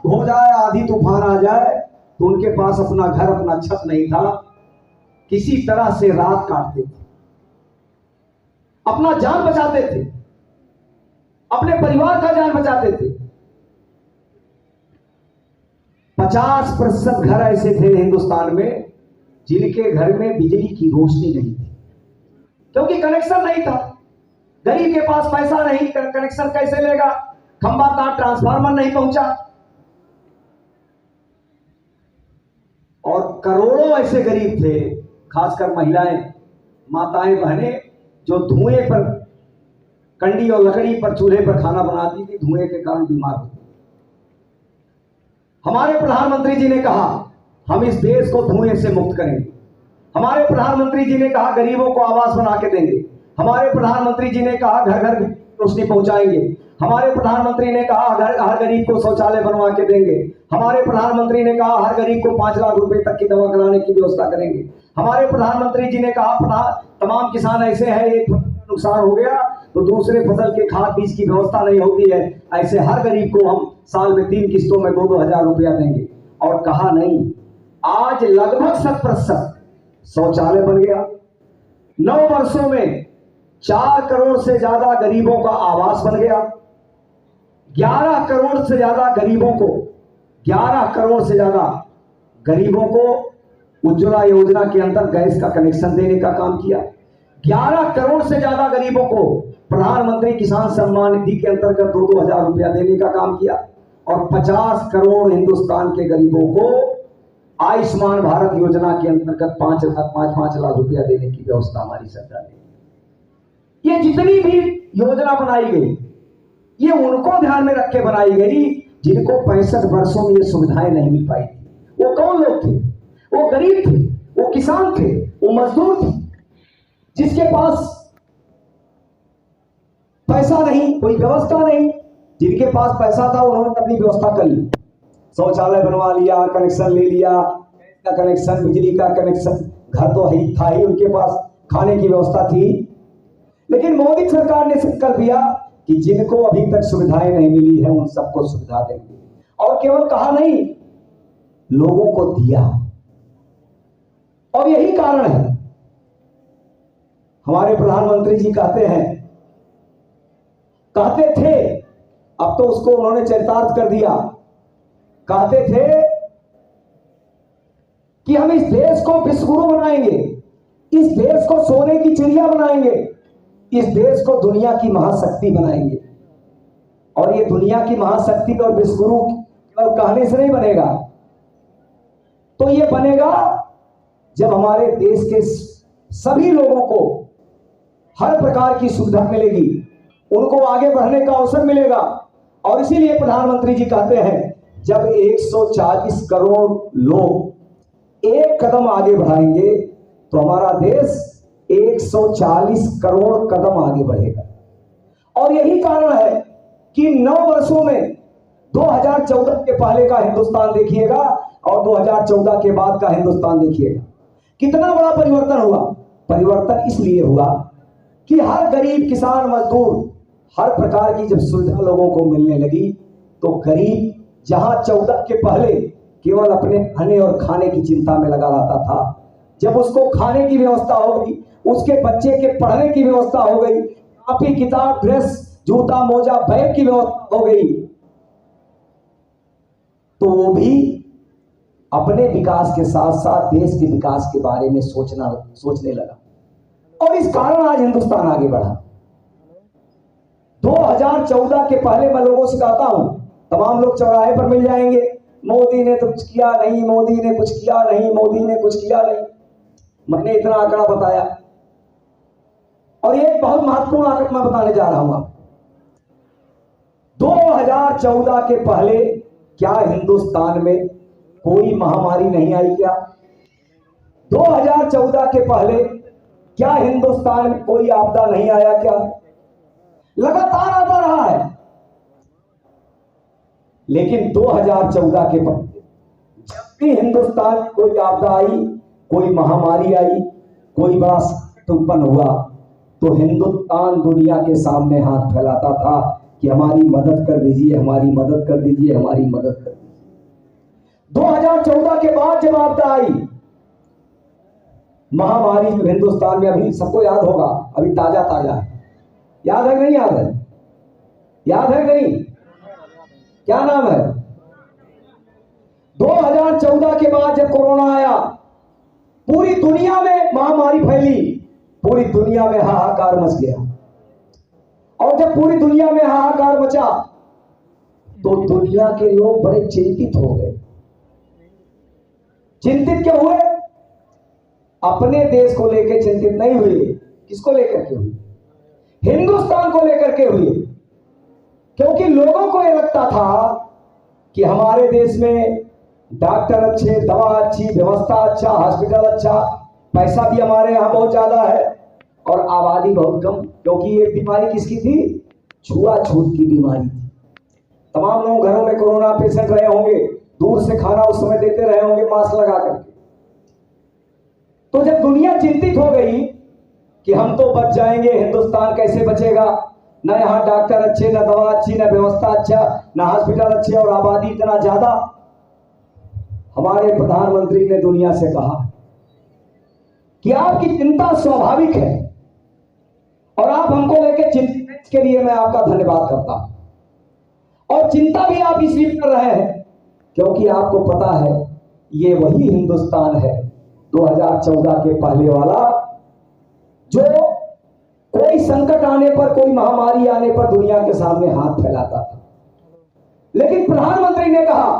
हो जाए, आधी तूफान आ जाए, तो उनके पास अपना घर, अपना छत नहीं था, किसी तरह से रात काटते थे, अपना जान बचाते थे, अपने परिवार का जान बचाते थे। 50% घर ऐसे थे हिंदुस्तान में जिनके घर में बिजली की रोशनी नहीं थी, क्योंकि कनेक्शन नहीं था। गरीब के पास पैसा नहीं, कनेक्शन कैसे लेगा? खंबा तार, ट्रांसफार्मर नहीं पहुंचा। और करोड़ों ऐसे गरीब थे, खासकर महिलाएं, माताएं, बहनें, जो धुएं पर, कंडी और लकड़ी पर, चूल्हे पर खाना बनाती थी, धुएं के कारण बीमार होती। हमारे प्रधानमंत्री जी ने कहा हम इस देश को धुएं से मुक्त करेंगे। हमारे प्रधानमंत्री जी ने कहा गरीबों को आवास बना के देंगे। हमारे प्रधानमंत्री जी ने कहा घर घर रोशनी पहुंचाएंगे। हमारे प्रधानमंत्री ने कहा हर गरीब को शौचालय बनवा के देंगे। हमारे प्रधानमंत्री ने कहा हर गरीब को 5 लाख रुपए तक की दवा कराने की व्यवस्था करेंगे। हमारे प्रधानमंत्री जी ने कहा तमाम किसान ऐसे हैं, एक नुकसान हो गया तो दूसरे फसल के खाद बीज की व्यवस्था नहीं होती है, ऐसे हर गरीब को हम साल में 3 किस्तों में 2-2 हजार रुपया देंगे। और कहा नहीं, आज लगभग 100% शौचालय बन गया। 9 वर्षों में 4 करोड़ से ज्यादा गरीबों का आवास बन गया। 11 करोड़ से ज्यादा गरीबों को 11 करोड़ से ज्यादा गरीबों को उज्ज्वला योजना के अंदर गैस का कनेक्शन देने का काम किया। 11 करोड़ से ज्यादा गरीबों को प्रधानमंत्री किसान सम्मान निधि के अंतर्गत 2-2 हजार रुपया देने का काम किया। और 50 करोड़ हिंदुस्तान के गरीबों को आयुष्मान भारत योजना के अंतर्गत 5 लाख रुपया देने की व्यवस्था हमारी सरकार ने। ये जितनी भी योजना बनाई गई, ये उनको ध्यान में रख के बनाई गई जिनको 65 वर्षों में ये सुविधाएं नहीं मिल पाई थी। वो कौन लोग थे? वो गरीब थे, वो किसान थे, वो मजदूर थे, जिसके पास पैसा नहीं, कोई व्यवस्था नहीं। जिनके पास पैसा था उन्होंने अपनी व्यवस्था कर ली, शौचालय बनवा लिया, कनेक्शन ले लिया, गैस का कनेक्शन, बिजली का कनेक्शन, घर तो ही था ही उनके पास, खाने की व्यवस्था थी। लेकिन मोदी सरकार ने संकल्प लिया कि जिनको अभी तक सुविधाएं नहीं मिली है उन सबको सुविधा देंगे। और केवल कहा नहीं, लोगों को दिया। और यही कारण है हमारे प्रधानमंत्री जी कहते थे, अब तो उसको उन्होंने चरितार्थ कर दिया, कहते थे कि हम इस देश को विश्वगुरु बनाएंगे, इस देश को सोने की चिड़िया बनाएंगे, इस देश को दुनिया की महाशक्ति बनाएंगे। और ये दुनिया की महाशक्ति और विश्वगुरु केवल कहने से नहीं बनेगा, तो ये बनेगा जब हमारे देश के सभी लोगों को हर प्रकार की सुविधा मिलेगी, उनको आगे बढ़ने का अवसर मिलेगा। और इसीलिए प्रधानमंत्री जी कहते हैं जब 140 करोड़ लोग एक कदम आगे बढ़ाएंगे तो हमारा देश 140 करोड़ कदम आगे बढ़ेगा। और यही कारण है कि 9 वर्षों में 2014 के पहले का हिंदुस्तान देखिएगा और 2014 के बाद का हिंदुस्तान देखिएगा, कितना बड़ा परिवर्तन हुआ। परिवर्तन इसलिए हुआ कि हर गरीब, किसान, मजदूर, हर प्रकार की जब सुविधा लोगों को मिलने लगी तो गरीब जहां 14 के पहले केवल अपने खाने और खाने की चिंता में लगा रहता था, जब उसको खाने की व्यवस्था हो गई, उसके बच्चे के पढ़ने की व्यवस्था हो गई, कॉपी, किताब, ड्रेस, जूता, मोजा, बैग की व्यवस्था हो गई, तो वो भी अपने विकास के साथ साथ देश के विकास के बारे में सोचने लगा। और इस कारण आज हिंदुस्तान आगे बढ़ा। 2014 के पहले मैं लोगों से कहता हूं, तमाम लोग चौराहे पर मिल जाएंगे, मोदी ने तो कुछ किया नहीं, मोदी ने कुछ किया नहीं, मोदी ने कुछ किया नहीं। मैंने इतना आंकड़ा बताया और ये बहुत महत्वपूर्ण आंकड़ा मैं बताने जा रहा हूं आपको। 2014 के पहले क्या हिंदुस्तान में कोई महामारी नहीं आई क्या? 2014 के पहले क्या हिंदुस्तान में कोई आपदा नहीं आया क्या? लगातार आता रहा है। लेकिन 2014 के बाद जब भी हिंदुस्तान में कोई आपदा आई, कोई महामारी आई, कोई बड़ा संकट उत्पन्न हुआ, तो हिंदुस्तान दुनिया के सामने हाथ फैलाता था कि हमारी मदद कर दीजिए, हमारी मदद कर दीजिए, हमारी मदद कर दीजिए। 2014 के बाद जब आपदा आई, महामारी जो हिंदुस्तान में, अभी सबको याद होगा, अभी ताजा ताजा है, याद है नहीं? याद है? याद है नहीं? क्या नाम है? 2014 के बाद जब कोरोना आया, पूरी दुनिया में महामारी फैली, पूरी दुनिया में हाहाकार मच गया। और जब पूरी दुनिया में हाहाकार मचा तो दुनिया के लोग बड़े चिंतित हो गए। चिंतित क्यों हुए? अपने देश को लेकर चिंतित नहीं हुए। किसको लेकर के हुए? हिंदुस्तान को लेकर के हुए। क्योंकि लोगों को यह लगता था कि हमारे देश में डॉक्टर अच्छे, दवा अच्छी, व्यवस्था अच्छा, हॉस्पिटल अच्छा, पैसा भी हमारे यहाँ बहुत ज्यादा है और आबादी बहुत कम। क्योंकि ये बीमारी किसकी थी? छुआछूत की बीमारी थी। तमाम लोग घरों में कोरोना पेशेंट रहे होंगे, दूर से खाना उस समय देते रहे होंगे मास्क लगा करके। तो जब दुनिया चिंतित हो गई कि हम तो बच जाएंगे, हिंदुस्तान कैसे बचेगा, न यहाँ डॉक्टर अच्छे, न दवा अच्छी, न व्यवस्था अच्छा, न हॉस्पिटल अच्छे और आबादी इतना ज्यादा, हमारे प्रधानमंत्री ने दुनिया से कहा कि आपकी चिंता स्वाभाविक है और आप हमको लेकर चिंतित, के लिए मैं आपका धन्यवाद करता हूं। और चिंता भी आप इसलिए कर रहे हैं क्योंकि आपको पता है ये वही हिंदुस्तान है 2014 के पहले वाला, जो कोई संकट आने पर, कोई महामारी आने पर दुनिया के सामने हाथ फैलाता था। लेकिन प्रधानमंत्री ने कहा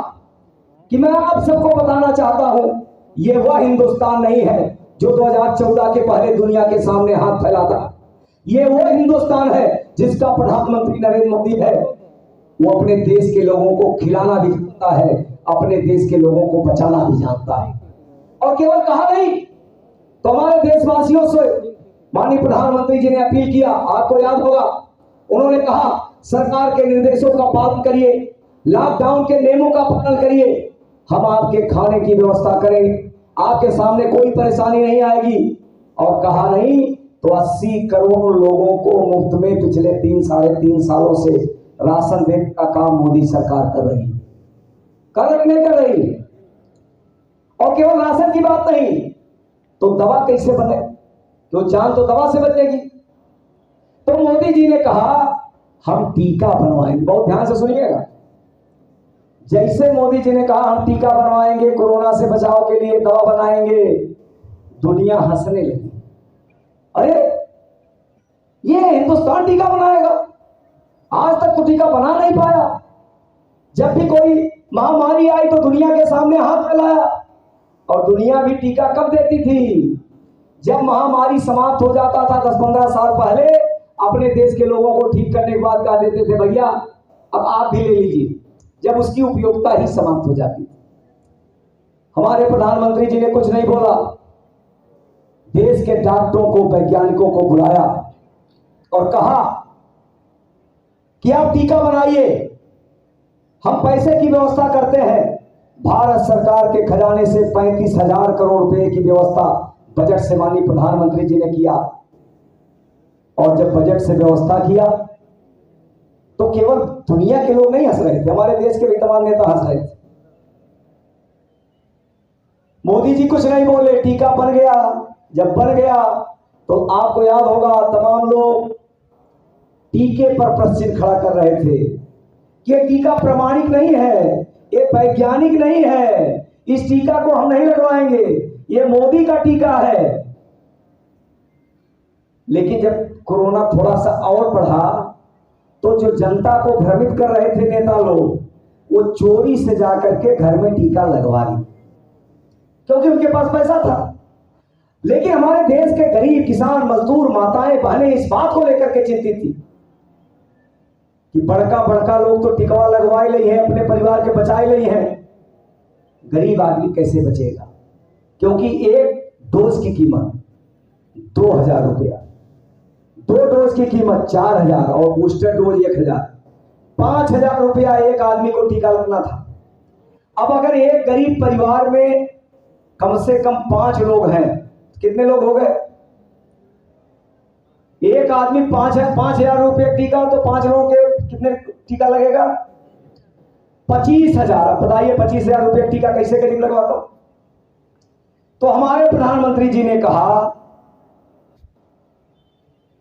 कि मैं आप सबको बताना चाहता हूं, ये वह हिंदुस्तान नहीं है जो 2014 के पहले दुनिया के सामने हाथ फैलाता। ये वो हिंदुस्तान है जिसका प्रधानमंत्री नरेंद्र मोदी है। वो अपने देश के लोगों को खिलाना भी जानता है, अपने देश के लोगों को बचाना भी जानता है। और केवल कहा नहीं, तो हमारे देशवासियों से माननीय प्रधानमंत्री जी ने अपील किया, आपको याद होगा, उन्होंने कहा सरकार के निर्देशों का पालन करिए, लॉकडाउन के नियमों का पालन करिए, हम आपके खाने की व्यवस्था करेंगे, आपके सामने कोई परेशानी नहीं आएगी। और कहा नहीं तो 80 करोड़ लोगों को मुफ्त में पिछले 3-3.5 सालों से राशन देने का काम मोदी सरकार कर रही है। कर रही है। और केवल राशन की बात नहीं, तो दवा कैसे बने, तो जान तो दवा से बचेगी। तो मोदी जी ने कहा हम टीका बनवाएंगे। बहुत ध्यान से सुनिएगा। जैसे मोदी जी ने कहा हम टीका बनवाएंगे, कोरोना से बचाव के लिए दवा बनाएंगे, दुनिया हंसने लगी। अरे ये हिंदुस्तान टीका बनाएगा? आज तक तो टीका बना नहीं पाया। जब भी कोई महामारी आई तो दुनिया के सामने हाथ फैलाया। और दुनिया भी टीका कब देती थी? जब महामारी समाप्त हो जाता था 10-15 साल पहले, अपने देश के लोगों को ठीक करने के बाद कह देते थे भैया अब आप भी ले लीजिए, जब उसकी उपयोगिता ही समाप्त हो जाती थी। हमारे प्रधानमंत्री जी ने कुछ नहीं बोला, देश के डॉक्टरों को, वैज्ञानिकों को बुलाया और कहा कि आप टीका बनाइए, हम पैसे की व्यवस्था करते हैं। भारत सरकार के खजाने से 35,000 करोड़ रुपए की व्यवस्था बजट से माननीय प्रधानमंत्री जी ने किया। और जब बजट से व्यवस्था किया तो केवल दुनिया के लोग नहीं हंस रहे थे, हमारे देश के भी तमाम नेता हंस रहे थे। मोदी जी कुछ नहीं बोले, टीका बन गया। जब बन गया तो आपको याद होगा तमाम लोग टीके पर प्रश्न खड़ा कर रहे थे कि ये टीका प्रमाणिक नहीं है, ये वैज्ञानिक नहीं है, इस टीका को हम नहीं लगवाएंगे, ये मोदी का टीका है। लेकिन जब कोरोना थोड़ा सा और बढ़ा तो जो जनता को भ्रमित कर रहे थे नेता लोग, वो चोरी से जाकर के घर में टीका लगवा ली, क्योंकि उनके पास पैसा था। लेकिन हमारे देश के गरीब, किसान, मजदूर, माताएं, बहनें इस बात को लेकर के चिंतित थी कि बड़का लोग तो टिकवा लगवाए ले हैं, अपने परिवार के बचाए ले हैं, गरीब आदमी कैसे बचेगा? क्योंकि एक डोज की कीमत 2,000 रुपया, 2 डोज की कीमत 4,000 और बूस्टर डोज 1,000, 5,000 रुपया एक आदमी को टीका लगना था। अब अगर एक गरीब परिवार में कम से कम 5 लोग हैं, कितने लोग हो गए? एक आदमी 5,000 रुपये टीका, तो 5 लोगों कितने टीका लगेगा? 25,000। अब बताइए 25,000 रुपये टीका कैसे गरीब लगवाता? तो हमारे प्रधानमंत्री जी ने कहा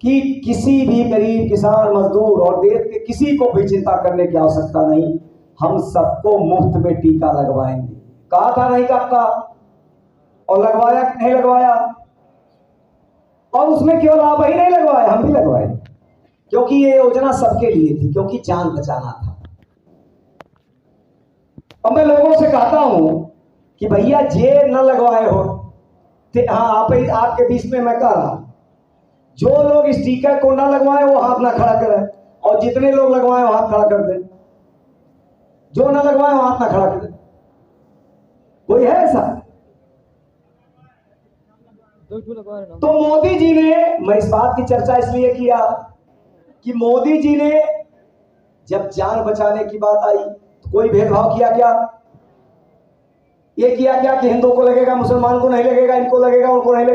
कि किसी भी गरीब किसान मजदूर और देश के किसी को भी चिंता करने की आवश्यकता नहीं, हम सबको मुफ्त में टीका लगवाएंगे। कहा था नहीं कहा? और लगवाया कि नहीं लगवाया? और उसमें केवल आप ही नहीं लगवाए, हम भी लगवाए, क्योंकि ये योजना सबके लिए थी, क्योंकि जान बचाना था। और मैं लोगों से कहता हूं कि भैया जे न लगवाए हो, हाँ आपके बीच में मैं कह रहा हूं, जो लोग इस टीका को ना लगवाए वो हाथ ना खड़ा करें, और जितने लोग लगवाए वो हाथ खड़ा कर दें। जो ना लगवाए वो हाथ ना खड़ा कर दें। कोई है ऐसा? तो मोदी जी ने, मैं इस बात की चर्चा इसलिए किया कि मोदी जी ने जब जान बचाने की बात आई तो कोई भेदभाव किया क्या? ये किया क्या कि हिंदू को लगेगा, मुसलमान को नहीं लगेगा, इनको लगेगा, उनको नहीं लगेगा?